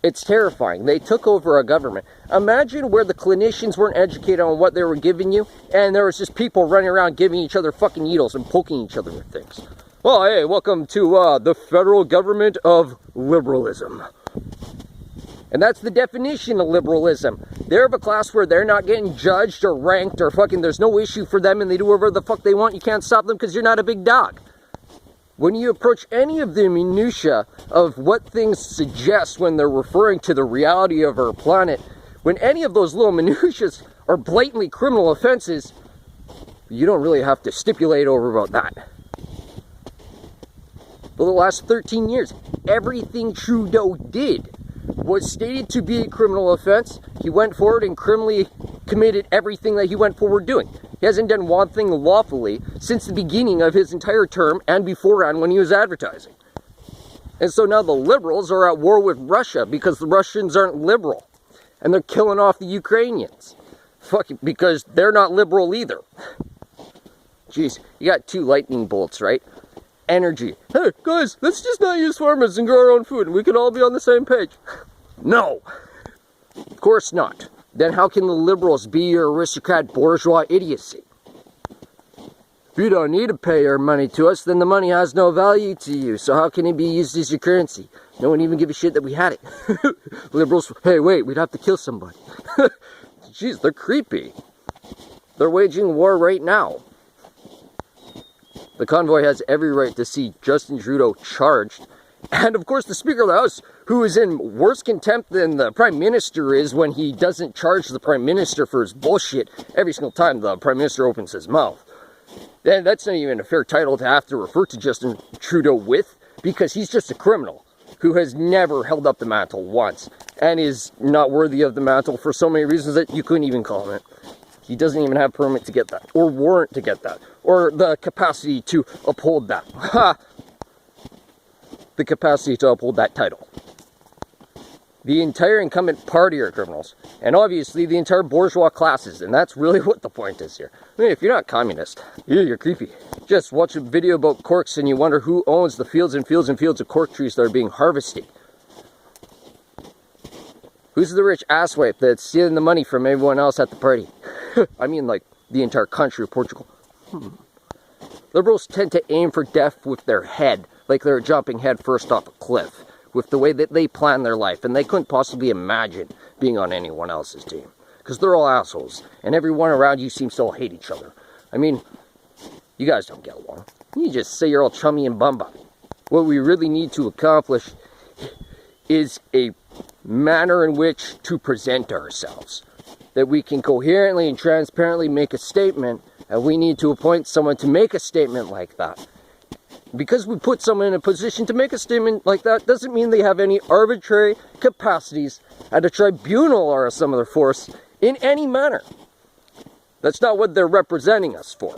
It's terrifying. They took over a government. Imagine where the clinicians weren't educated on what they were giving you, and there was just people running around giving each other fucking needles and poking each other with things. Well, hey, welcome to the federal government of liberalism. And that's the definition of liberalism. They're of a class where they're not getting judged or ranked or fucking there's no issue for them and they do whatever the fuck they want. You can't stop them because you're not a big dog. When you approach any of the minutiae of what things suggest when they're referring to the reality of our planet, when any of those little minutiae are blatantly criminal offenses, you don't really have to stipulate over about that. For the last 13 years, everything Trudeau did was stated to be a criminal offense. He went forward and criminally committed everything that he went forward doing. He hasn't done one thing lawfully since the beginning of his entire term and beforehand when he was advertising. And so now the liberals are at war with Russia because the Russians aren't liberal. And they're killing off the Ukrainians. Fucking because they're not liberal either. Jeez, you got two lightning bolts, right? Energy. Hey, guys, let's just not use farmers and grow our own food and we can all be on the same page. No. Of course not. Then how can the liberals be your aristocrat bourgeois idiocy? If you don't need to pay your money to us, then the money has no value to you. So how can it be used as your currency? No one even give a shit that we had it. Liberals, hey, wait, we'd have to kill somebody. Jeez, they're creepy. They're waging war right now. The convoy has every right to see Justin Trudeau charged. And of course the Speaker of the House, who is in worse contempt than the Prime Minister is when he doesn't charge the Prime Minister for his bullshit every single time the Prime Minister opens his mouth. Then that's not even a fair title to have to refer to Justin Trudeau with, because he's just a criminal who has never held up the mantle once and is not worthy of the mantle for so many reasons that you couldn't even call him it. He doesn't even have permit to get that, or warrant to get that, or the capacity to uphold that. Ha! The capacity to uphold that title. The entire incumbent party are criminals, and obviously the entire bourgeois classes, and that's really what the point is here. I mean, if you're not communist, you're creepy. Just watch a video about corks and you wonder who owns the fields and fields and fields of cork trees that are being harvested. Who's the rich asswipe that's stealing the money from everyone else at the party? I mean, like, the entire country of Portugal. Liberals tend to aim for death with their head, like they're jumping head first off a cliff, with the way that they plan their life, and they couldn't possibly imagine being on anyone else's team. Because they're all assholes, and everyone around you seems to all hate each other. I mean, you guys don't get along. You just say you're all chummy and bumba. What we really need to accomplish is a manner in which to present ourselves. That we can coherently and transparently make a statement, and we need to appoint someone to make a statement like that. Because we put someone in a position to make a statement like that doesn't mean they have any arbitrary capacities at a tribunal or some other force in any manner. That's not what they're representing us for.